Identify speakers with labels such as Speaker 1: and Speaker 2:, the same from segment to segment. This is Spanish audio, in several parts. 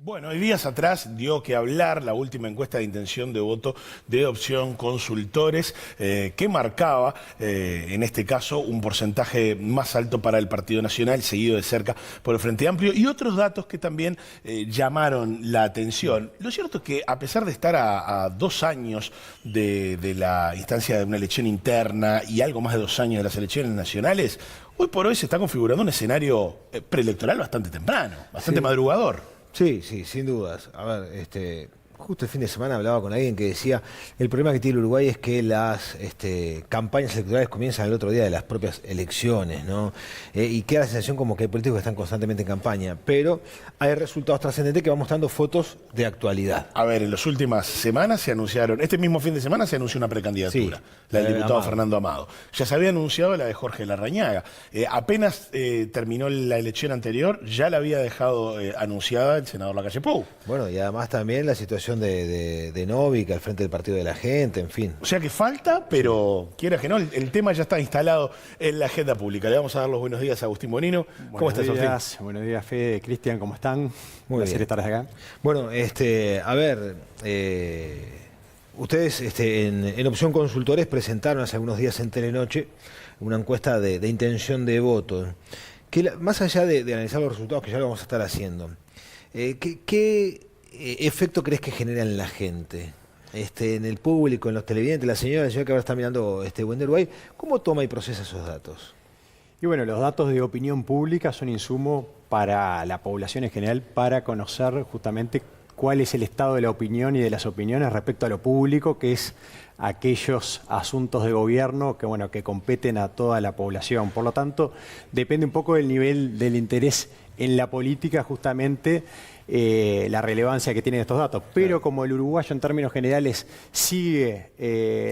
Speaker 1: Bueno, y días atrás dio que hablar la última encuesta de intención de voto de Opción Consultores, que marcaba, en este caso, un porcentaje más alto para el Partido Nacional, seguido de cerca por el Frente Amplio, y otros datos que también llamaron la atención. Lo cierto es que, a pesar de estar a 2 años de la instancia de una elección interna y algo más de 2 años de las elecciones nacionales, hoy por hoy se está configurando un escenario preelectoral bastante temprano, bastante madrugador.
Speaker 2: Sí, sí, sin dudas. A ver, justo el fin de semana hablaba con alguien que decía el problema que tiene el Uruguay es que las campañas electorales comienzan el otro día de las propias elecciones, ¿no? Y queda la sensación como que hay políticos que están constantemente en campaña, pero hay resultados trascendentes que van mostrando fotos de actualidad.
Speaker 1: A ver, en las últimas semanas se anunciaron, este mismo fin de semana se anunció una precandidatura, la del diputado Fernando Amado. Ya se había anunciado la de Jorge Larrañaga. Apenas terminó la elección anterior, ya la había dejado anunciada el senador Lacalle Pou.
Speaker 2: Bueno, y además también la situación de Novi, que al frente del Partido de la Gente, en fin.
Speaker 1: O sea que falta, pero quiera que no, el tema ya está instalado en la agenda pública. Le vamos a dar los buenos días a Agustín Bonino. ¿Cómo estás, Agustín?
Speaker 3: Buenos días, Fede, Cristian, ¿cómo están?
Speaker 2: Muy bien.
Speaker 3: Estar acá.
Speaker 2: Bueno, a ver, ustedes en Opción Consultores presentaron hace algunos días en Telenoche una encuesta de intención de voto, que más allá de analizar los resultados, que ya lo vamos a estar haciendo, ¿qué efecto crees que genera en la gente? En el público, en los televidentes, la señora que ahora está mirando Buen de Uruguay, ¿cómo toma y procesa esos datos?
Speaker 3: Y bueno, los datos de opinión pública son insumo para la población en general para conocer justamente cuál es el estado de la opinión y de las opiniones respecto a lo público, que es aquellos asuntos de gobierno que competen a toda la población. Por lo tanto, depende un poco del nivel del interés en la política, justamente la relevancia que tienen estos datos. Pero como el uruguayo en términos generales sigue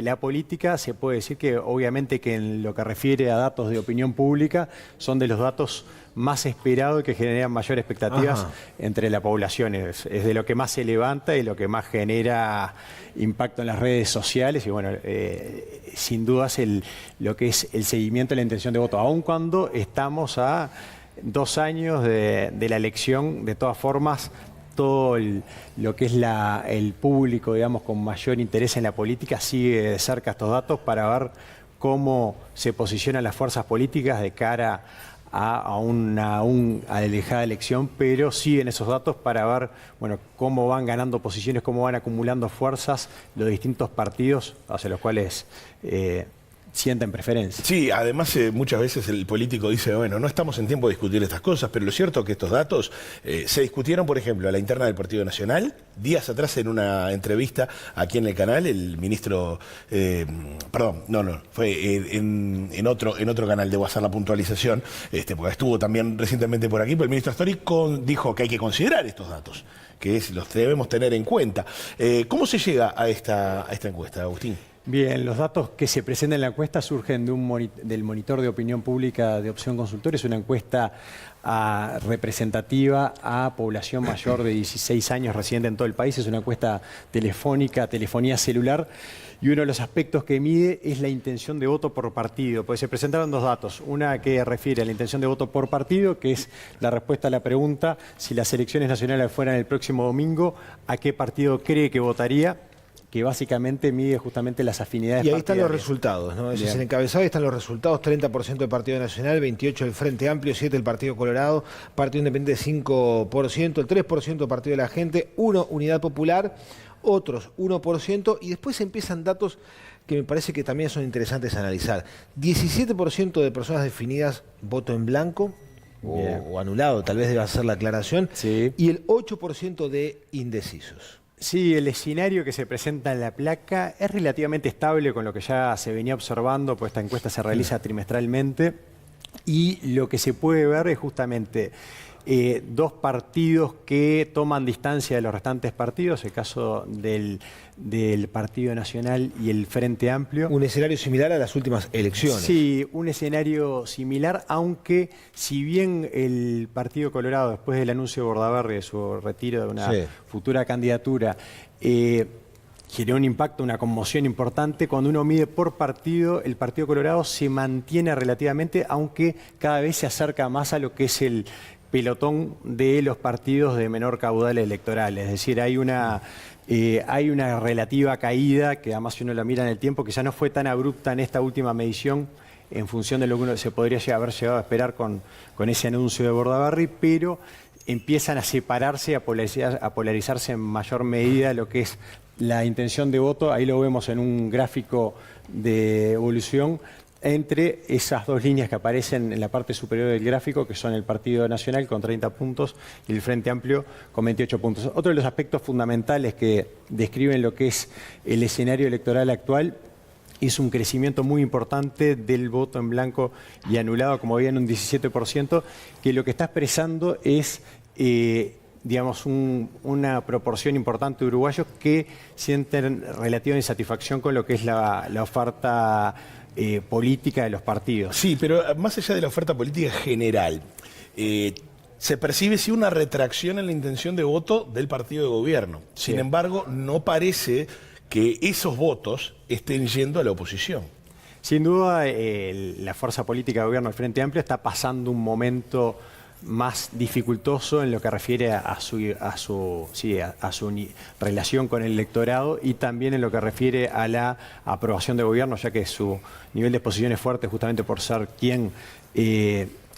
Speaker 3: la política, se puede decir que obviamente que en lo que refiere a datos de opinión pública son de los datos más esperados y que generan mayor expectativas entre la población. Es de lo que más se levanta y lo que más genera impacto en las redes sociales y bueno, sin dudas lo que es el seguimiento de la intención de voto, aun cuando estamos a 2 años de la elección. De todas formas, todo lo que es el público, digamos, con mayor interés en la política sigue de cerca estos datos para ver cómo se posicionan las fuerzas políticas de cara a la alejada elección, pero siguen esos datos para ver cómo van ganando posiciones, cómo van acumulando fuerzas los distintos partidos hacia los cuales sienten preferencia.
Speaker 1: Sí, además muchas veces el político dice, bueno, no estamos en tiempo de discutir estas cosas, pero lo cierto es que estos datos se discutieron, por ejemplo, a la interna del Partido Nacional. Días atrás, en una entrevista aquí en el canal, el ministro, fue en otro canal, debo hacer la puntualización, porque estuvo también recientemente por aquí, pero el ministro Astori dijo que hay que considerar estos datos, que los debemos tener en cuenta. ¿Cómo se llega a esta encuesta, Agustín?
Speaker 3: Bien, los datos que se presentan en la encuesta surgen del monitor de opinión pública de Opción Consultores, una encuesta representativa a población mayor de 16 años residente en todo el país. Es una encuesta telefónica, telefonía celular, y uno de los aspectos que mide es la intención de voto por partido. Pues se presentaron 2 datos, una que refiere a la intención de voto por partido, que es la respuesta a la pregunta: si las elecciones nacionales fueran el próximo domingo, ¿a qué partido cree que votaría?, que básicamente mide justamente las afinidades.
Speaker 2: Y ahí están los resultados, ¿no? Ese es el encabezado, ahí están los resultados: 30% del Partido Nacional, 28% del Frente Amplio, 7% del Partido Colorado, Partido Independiente 5%, el 3% del Partido de la Gente, 1% Unidad Popular, otros 1%, y después empiezan datos que me parece que también son interesantes a analizar. 17% de personas definidas voto en blanco o anulado, tal vez deba ser la aclaración, y el 8% de indecisos.
Speaker 3: Sí, el escenario que se presenta en la placa es relativamente estable con lo que ya se venía observando, pues esta encuesta se realiza trimestralmente, y lo que se puede ver es justamente 2 partidos que toman distancia de los restantes partidos, el caso del Partido Nacional y el Frente Amplio.
Speaker 2: Un escenario similar a las últimas elecciones.
Speaker 3: Sí, un escenario similar, aunque si bien el Partido Colorado, después del anuncio de Bordaberry de su retiro de una futura candidatura, generó un impacto, una conmoción importante, cuando uno mide por partido, el Partido Colorado se mantiene relativamente, aunque cada vez se acerca más a lo que es pelotón de los partidos de menor caudal electoral. Es decir, hay una relativa caída, que además si uno la mira en el tiempo, que ya no fue tan abrupta en esta última medición, en función de lo que uno se podría haber llegado a esperar con ese anuncio de Bordaberry, pero empiezan a separarse, a polarizarse en mayor medida lo que es la intención de voto. Ahí lo vemos en un gráfico de evolución entre esas dos líneas que aparecen en la parte superior del gráfico, que son el Partido Nacional con 30 puntos y el Frente Amplio con 28 puntos. Otro de los aspectos fundamentales que describen lo que es el escenario electoral actual es un crecimiento muy importante del voto en blanco y anulado, como veían, un 17%, que lo que está expresando es, digamos, una proporción importante de uruguayos que sienten relativa insatisfacción con lo que es la oferta política de los partidos.
Speaker 1: Sí, pero más allá de la oferta política general, se percibe sí una retracción en la intención de voto del partido de gobierno. Sin embargo, no parece que esos votos estén yendo a la oposición.
Speaker 3: Sin duda, la fuerza política de gobierno del Frente Amplio está pasando un momento más dificultoso en lo que refiere a su relación con el electorado y también en lo que refiere a la aprobación de gobierno, ya que su nivel de exposición es fuerte justamente por ser quien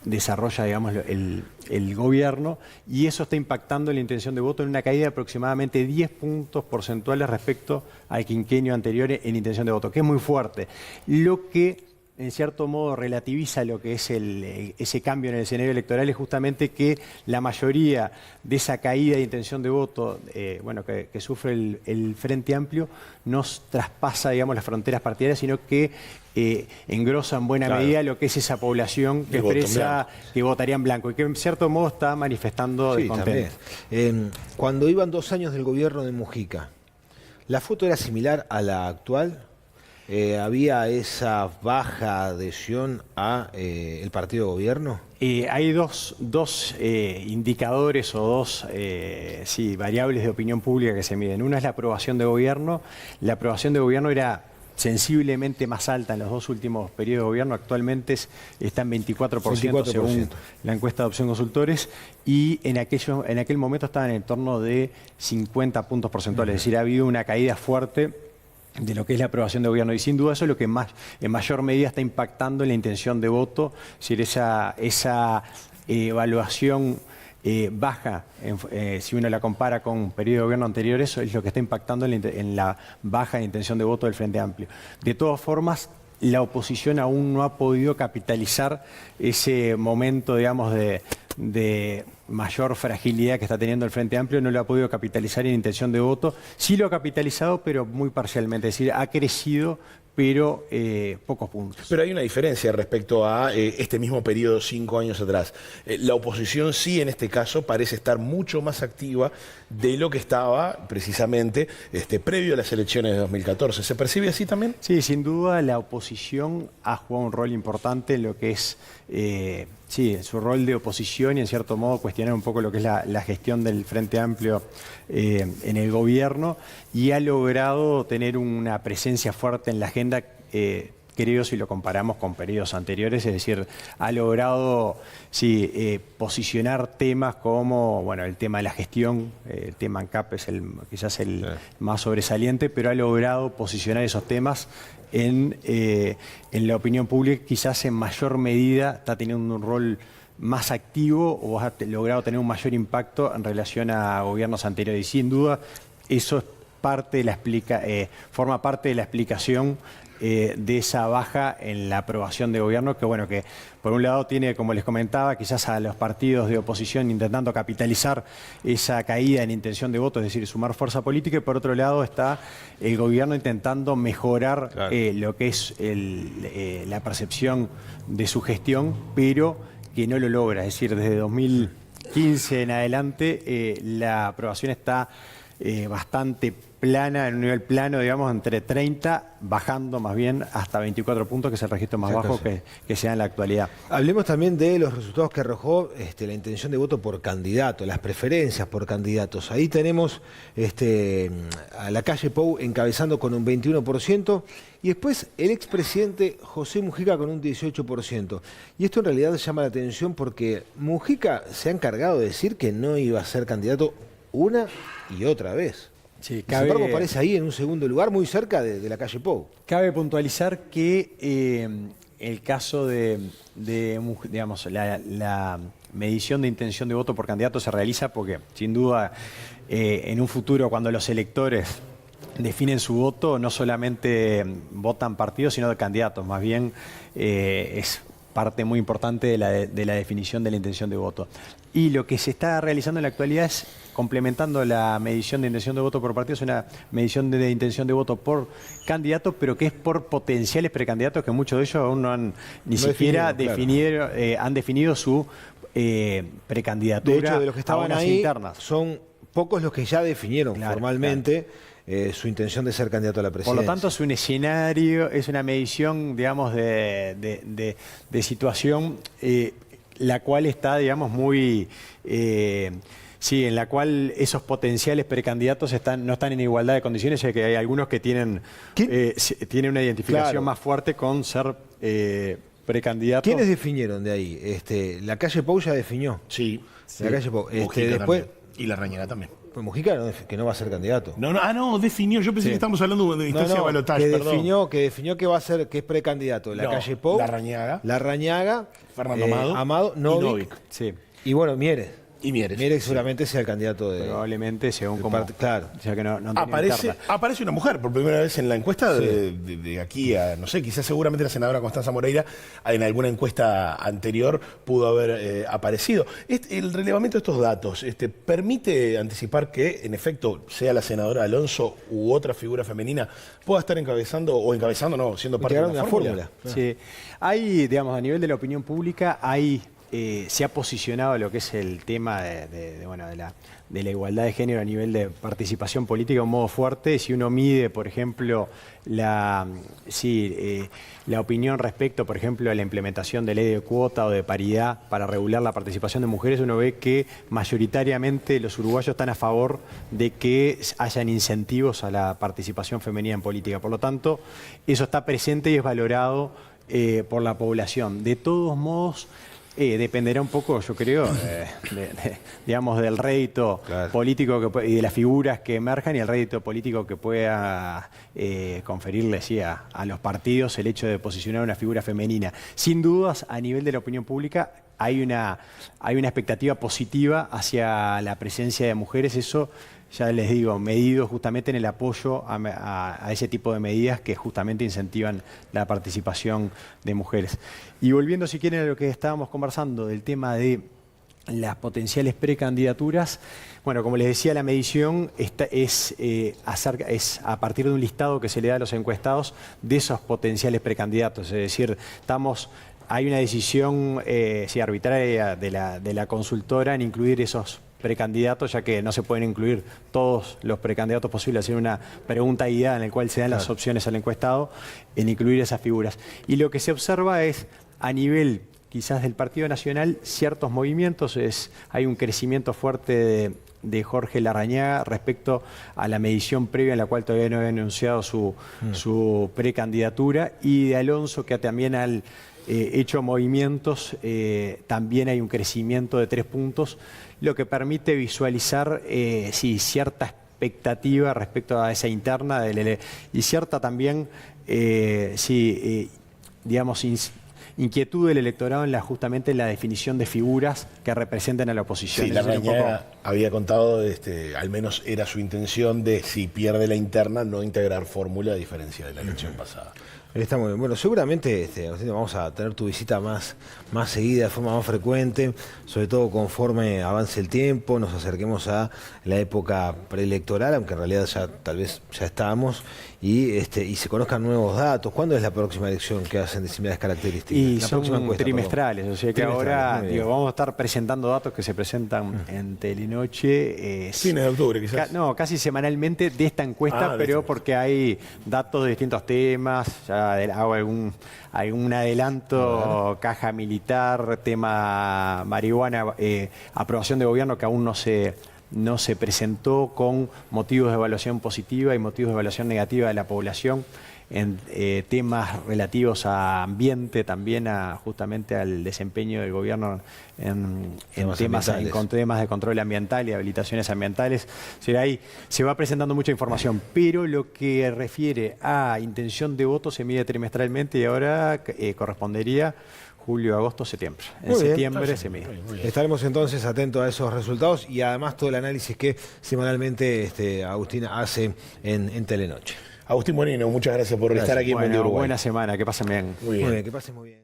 Speaker 3: desarrolla, digamos, el gobierno, y eso está impactando la intención de voto en una caída de aproximadamente 10 puntos porcentuales respecto al quinquenio anterior en intención de voto, que es muy fuerte. Lo que en cierto modo relativiza lo que es ese cambio en el escenario electoral es justamente que la mayoría de esa caída de intención de voto que sufre el Frente Amplio no traspasa, digamos, las fronteras partidarias, sino que engrosa en buena medida lo que es esa población que expresa que votaría en blanco y que en cierto modo está manifestando descontento.
Speaker 2: Cuando iban 2 años del gobierno de Mujica, ¿la foto era similar a la actual? ¿Había esa baja adhesión a el partido de gobierno?
Speaker 3: Hay dos indicadores o dos variables de opinión pública que se miden. Una es la aprobación de gobierno. La aprobación de gobierno era sensiblemente más alta en los 2 últimos periodos de gobierno. Actualmente está en 24%, según la encuesta de Opción Consultores, y en aquel momento estaba en el torno de 50 puntos porcentuales. Es decir, ha habido una caída fuerte de lo que es la aprobación de gobierno, y sin duda eso es lo que en mayor medida está impactando en la intención de voto. Es decir, esa evaluación baja, si uno la compara con periodos de gobierno anteriores, eso es lo que está impactando en la baja de intención de voto del Frente Amplio. De todas formas, la oposición aún no ha podido capitalizar ese momento, digamos, de mayor fragilidad que está teniendo el Frente Amplio, no lo ha podido capitalizar en intención de voto. Sí lo ha capitalizado, pero muy parcialmente, es decir, ha crecido, pero pocos puntos.
Speaker 1: Pero hay una diferencia respecto a este mismo periodo 5 años atrás. La oposición sí, en este caso, parece estar mucho más activa de lo que estaba precisamente previo a las elecciones de 2014. ¿Se percibe así también?
Speaker 3: Sí, sin duda la oposición ha jugado un rol importante en lo que es su rol de oposición y en cierto modo cuestionar un poco lo que es la gestión del Frente Amplio en el gobierno, y ha logrado tener una presencia fuerte en la agenda, creo, si lo comparamos con periodos anteriores. Es decir, ha logrado posicionar temas como el tema de la gestión. El tema ANCAP es quizás el más sobresaliente, pero ha logrado posicionar esos temas en la opinión pública. Quizás en mayor medida está teniendo un rol más activo o ha logrado tener un mayor impacto en relación a gobiernos anteriores, y sin duda eso es forma parte de la explicación de esa baja en la aprobación de gobierno, que por un lado tiene, como les comentaba, quizás a los partidos de oposición intentando capitalizar esa caída en intención de voto, es decir, sumar fuerza política, y por otro lado está el gobierno intentando mejorar lo que es la percepción de su gestión, pero que no lo logra. Es decir, desde 2015 en adelante la aprobación está bastante plana, en un nivel plano, digamos, entre 30, bajando más bien hasta 24 puntos, que es el registro más bajo que se da en la actualidad.
Speaker 2: Hablemos también de los resultados que arrojó la intención de voto por candidato, las preferencias por candidatos. Ahí tenemos a Lacalle Pou encabezando con un 21%, y después el expresidente José Mujica con un 18%. Y esto en realidad llama la atención porque Mujica se ha encargado de decir que no iba a ser candidato una y otra vez.
Speaker 3: Sí,
Speaker 2: Sin embargo, aparece ahí en un segundo lugar, muy cerca de Lacalle Pou.
Speaker 3: Cabe puntualizar que el caso digamos, la medición de intención de voto por candidato se realiza porque, sin duda, en un futuro, cuando los electores definen su voto, no solamente votan partidos, sino de candidatos. Más bien, es parte muy importante de la definición de la intención de voto. Y lo que se está realizando en la actualidad es, complementando la medición de intención de voto por partido, es una medición de intención de voto por candidato, pero que es por potenciales precandidatos, que muchos de ellos aún no han ni siquiera han definido su precandidatura.
Speaker 2: De hecho, de los que estaban ahí,
Speaker 3: internas.
Speaker 2: Son pocos los que ya definieron formalmente su intención de ser candidato a la presidencia.
Speaker 3: Por lo tanto, es un escenario, es una medición, digamos, de situación, la cual está, digamos, muy... sí, en la cual esos potenciales precandidatos no están en igualdad de condiciones, ya que hay algunos que tienen una identificación más fuerte con ser precandidatos.
Speaker 2: ¿Quiénes definieron de ahí? Lacalle Pou ya definió.
Speaker 1: Sí.
Speaker 2: Lacalle Pou.
Speaker 1: Mujica después, y Larrañaga también.
Speaker 2: Pues Mujica que no va a ser candidato.
Speaker 1: No, definió. Yo pensé que estamos hablando de distancia de balotaje,
Speaker 2: que definió que va a ser, que es precandidato. Lacalle Pou, Larrañaga,
Speaker 1: Fernando
Speaker 2: Amado, Novik.
Speaker 3: Sí.
Speaker 2: Y bueno, Mieres.
Speaker 1: Y Mieres.
Speaker 2: Mieres seguramente sea el candidato de...
Speaker 3: Probablemente, según como...
Speaker 2: Claro.
Speaker 3: Ya que no
Speaker 1: aparece una mujer por primera vez en la encuesta de aquí a, no sé, quizás seguramente la senadora Constanza Moreira en alguna encuesta anterior pudo haber aparecido. El relevamiento de estos datos permite anticipar que, en efecto, sea la senadora Alonso u otra figura femenina pueda estar siendo parte de la fórmula.
Speaker 3: Sí. Hay, digamos, a nivel de la opinión pública, se ha posicionado lo que es el tema de la igualdad de género a nivel de participación política de un modo fuerte. Si uno mide, por ejemplo, la opinión respecto, por ejemplo, a la implementación de ley de cuota o de paridad para regular la participación de mujeres, uno ve que mayoritariamente los uruguayos están a favor de que hayan incentivos a la participación femenina en política. Por lo tanto, eso está presente y es valorado por la población. De todos modos, dependerá un poco, yo creo, digamos, del rédito político y de las figuras que emerjan y el rédito político que pueda conferirle a los partidos el hecho de posicionar una figura femenina. Sin dudas, a nivel de la opinión pública, hay una expectativa positiva hacia la presencia de mujeres. Eso, ya les digo, medido justamente en el apoyo a ese tipo de medidas que justamente incentivan la participación de mujeres. Y volviendo, si quieren, a lo que estábamos conversando, del tema de las potenciales precandidaturas, bueno, como les decía, la medición es a partir de un listado que se le da a los encuestados de esos potenciales precandidatos. Es decir, hay una decisión arbitraria de la consultora en incluir esos precandidatos, ya que no se pueden incluir todos los precandidatos posibles, hacer una pregunta guiada en la cual se dan las opciones al encuestado en incluir esas figuras. Y lo que se observa es, a nivel quizás del Partido Nacional, ciertos movimientos, hay un crecimiento fuerte de Jorge Larrañaga respecto a la medición previa en la cual todavía no había anunciado su precandidatura, y de Alonso, que también al hecho movimientos, también hay un crecimiento de 3 puntos, lo que permite visualizar cierta expectativa respecto a esa interna y cierta también digamos, inquietud del electorado justamente en la definición de figuras que representen a la oposición.
Speaker 1: Sí, Larrañaga había contado, al menos era su intención de, si pierde la interna, no integrar fórmula, a diferencia de la elección pasada.
Speaker 2: Está muy bien. Bueno, seguramente Agustín, vamos a tener tu visita más seguida, de forma más frecuente, sobre todo conforme avance el tiempo, nos acerquemos a la época preelectoral, aunque en realidad ya tal vez ya estamos, y se conozcan nuevos datos. ¿Cuándo es la próxima elección que hacen de similares características?
Speaker 3: Y
Speaker 2: la
Speaker 3: son
Speaker 2: próxima encuesta,
Speaker 3: trimestrales, o sea que ahora
Speaker 2: muy bien.
Speaker 3: vamos a estar presentando datos que se presentan en Telenoche.
Speaker 1: Fines de octubre, quizás.
Speaker 3: No, casi semanalmente de esta encuesta, pero porque hay datos de distintos temas. Ya hago algún adelanto, caja militar, tema marihuana, aprobación de gobierno que aún no se presentó, con motivos de evaluación positiva y motivos de evaluación negativa de la población, en temas relativos a ambiente, también justamente al desempeño del gobierno en temas de control ambiental y habilitaciones ambientales. O sea, ahí se va presentando mucha información, pero lo que refiere a intención de voto se mide trimestralmente y ahora correspondería julio, agosto, septiembre. En septiembre se mide.
Speaker 2: Estaremos entonces atentos a esos resultados y además todo el análisis que semanalmente Agustín hace en Telenoche.
Speaker 1: Agustín Bonino, muchas gracias por estar aquí en Buen Día Uruguay.
Speaker 3: Buena semana, que pasen bien.
Speaker 1: Muy bien.
Speaker 2: Muy bien, que pasen muy bien.